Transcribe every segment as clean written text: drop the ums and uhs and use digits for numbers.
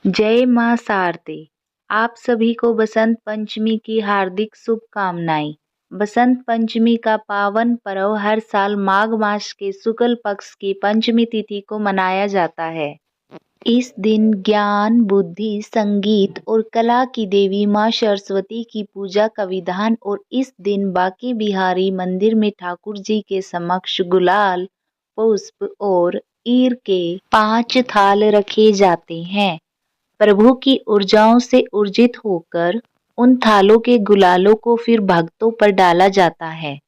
जय मां शारदे। आप सभी को बसंत पंचमी की हार्दिक शुभकामनाएं। बसंत पंचमी का पावन पर्व हर साल माघ मास के शुक्ल पक्ष की पंचमी तिथि को मनाया जाता है। इस दिन ज्ञान, बुद्धि, संगीत और कला की देवी मां सरस्वती की पूजा का विधान और इस दिन बांके बिहारी मंदिर में ठाकुर जी के समक्ष गुलाल, पुष्प और ईर के 5 थाल रखे जाते हैं। प्रभु की ऊर्जाओं से ऊर्जित होकर उन थालों के गुलालों को फिर भक्तों पर डाला जाता है।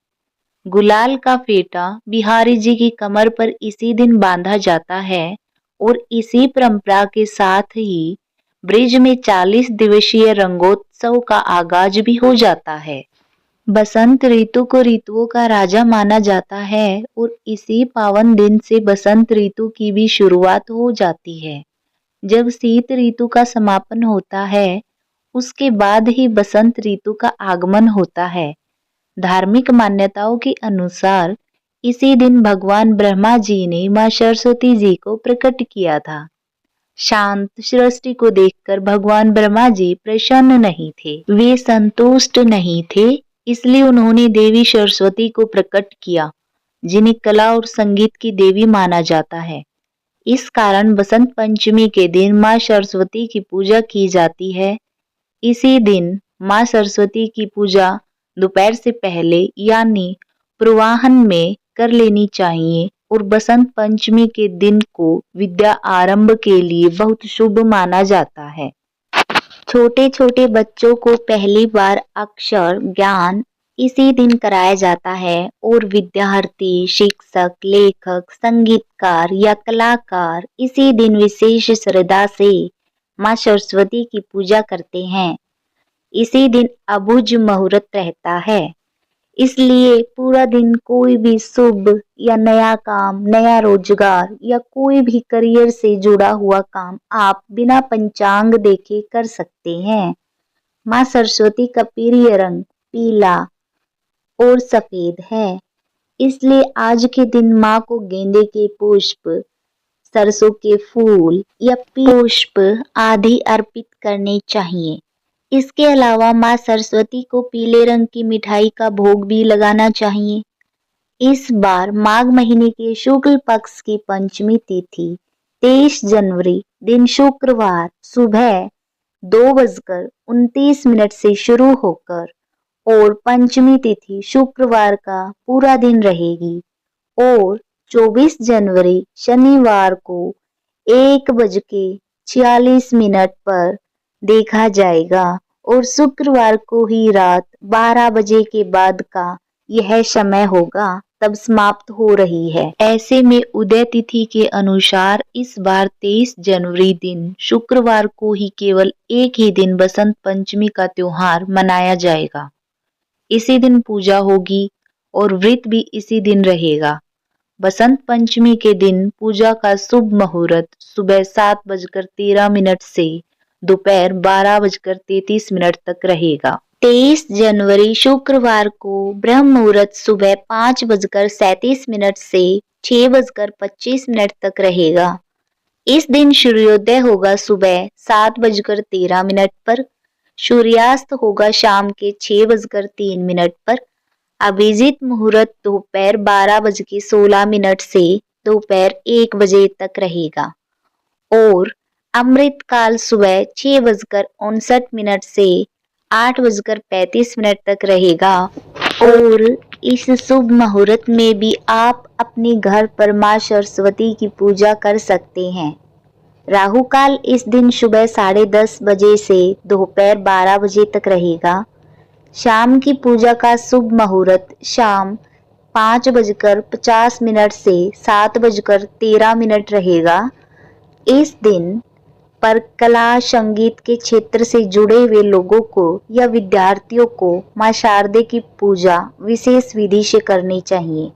गुलाल का फेटा बिहारी जी की कमर पर इसी दिन बांधा जाता है और इसी परंपरा के साथ ही ब्रिज में 40 दिवसीय रंगोत्सव का आगाज भी हो जाता है। बसंत ऋतु को ऋतुओं का राजा माना जाता है और इसी पावन दिन से बसंत ऋतु की भी शुरुआत हो जाती है। जब शीत ऋतु का समापन होता है, उसके बाद ही बसंत ऋतु का आगमन होता है। धार्मिक मान्यताओं के अनुसार इसी दिन भगवान ब्रह्मा जी ने मां सरस्वती जी को प्रकट किया था। शांत सृष्टि को देखकर भगवान ब्रह्मा जी प्रसन्न नहीं थे, वे संतुष्ट नहीं थे, इसलिए उन्होंने देवी सरस्वती को प्रकट किया, जिन्हें कला और संगीत की देवी माना जाता है। इस कारण बसंत पंचमी के दिन मां सरस्वती की पूजा की जाती है। इसी दिन मां सरस्वती की पूजा दोपहर से पहले यानी पूर्वाह्न में कर लेनी चाहिए और बसंत पंचमी के दिन को विद्या आरंभ के लिए बहुत शुभ माना जाता है। छोटे छोटे बच्चों को पहली बार अक्षर ज्ञान इसी दिन कराया जाता है और विद्यार्थी, शिक्षक, लेखक, संगीतकार या कलाकार इसी दिन विशेष श्रद्धा से मां सरस्वती की पूजा करते हैं। इसी दिन अबुझ मुहूर्त रहता है, इसलिए पूरा दिन कोई भी शुभ या नया काम, नया रोजगार या कोई भी करियर से जुड़ा हुआ काम आप बिना पंचांग देखे कर सकते हैं। मां सरस्वती का प्रिय रंग पीला और सफेद है, इसलिए आज के दिन मां को गेंदे के पुष्प, सरसों के फूल या पुष्प आदि अर्पित करने चाहिए। इसके अलावा मां सरस्वती को पीले रंग की मिठाई का भोग भी लगाना चाहिए। इस बार माघ महीने के शुक्ल पक्ष की पंचमी तिथि 23 जनवरी दिन शुक्रवार सुबह 2:29 से शुरू होकर और पंचमी तिथि शुक्रवार का पूरा दिन रहेगी और 24 जनवरी शनिवार को 1:46 पर देखा जाएगा और शुक्रवार को ही रात 12 बजे के बाद का यह समय होगा, तब समाप्त हो रही है। ऐसे में उदय तिथि के अनुसार इस बार 23 जनवरी दिन शुक्रवार को ही केवल एक ही दिन बसंत पंचमी का त्योहार मनाया जाएगा। इसी दिन पूजा होगी और व्रत भी इसी दिन रहेगा। बसंत पंचमी के दिन पूजा का शुभ मुहूर्त सुबह 7:13 से दोपहर 12:33 तक रहेगा। 23 जनवरी शुक्रवार को ब्रह्म मुहूर्त सुबह 5:37 से 6:25 तक रहेगा। इस दिन सूर्योदय होगा सुबह 7:13 पर, सूर्यास्त होगा शाम के 6:03 पर। अभिजीत मुहूर्त दोपहर 12:16 से दोपहर 1 बजे तक रहेगा और अमृत काल सुबह 6:59 से 8:35 तक रहेगा और इस शुभ मुहूर्त में भी आप अपने घर पर मां सरस्वती की पूजा कर सकते हैं। राहु काल इस दिन सुबह 10:30 बजे से दोपहर 12 बजे तक रहेगा। शाम की पूजा का शुभ मुहूर्त शाम 5:50 से 7:13 रहेगा। इस दिन पर कला संगीत के क्षेत्र से जुड़े हुए लोगों को या विद्यार्थियों को मां शारदे की पूजा विशेष विधि से करनी चाहिए,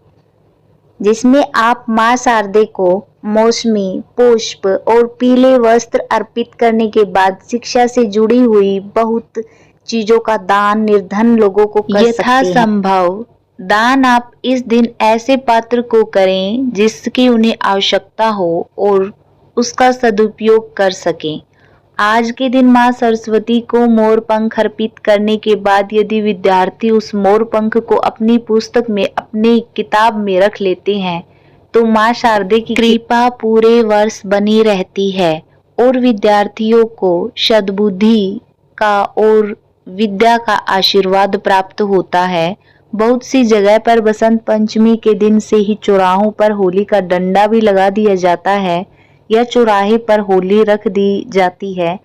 जिसमें आप मां शारदे को मौसमी पुष्प और पीले वस्त्र अर्पित करने के बाद शिक्षा से जुड़ी हुई बहुत चीजों का दान निर्धन लोगों को कर सकते हैं। यथासंभव दान आप इस दिन ऐसे पात्र को करें जिसकी उन्हें आवश्यकता हो और उसका सदुपयोग कर सकें। आज के दिन माँ सरस्वती को मोर पंख अर्पित करने के बाद यदि विद्यार्थी उस मोर पंख को अपनी पुस्तक में, अपनी किताब में रख लेते हैं तो माँ शारदे की कृपा पूरे वर्ष बनी रहती है और विद्यार्थियों को सद्बुद्धि का और विद्या का आशीर्वाद प्राप्त होता है। बहुत सी जगह पर बसंत पंचमी के दिन से ही चौराहों पर होली का डंडा भी लगा दिया जाता है या चौराहे पर होली रख दी जाती है।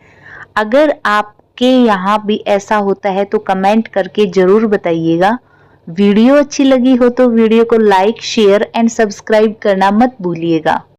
अगर आपके यहाँ भी ऐसा होता है तो कमेंट करके जरूर बताइएगा। वीडियो अच्छी लगी हो तो वीडियो को लाइक, शेयर एंड सब्सक्राइब करना मत भूलिएगा।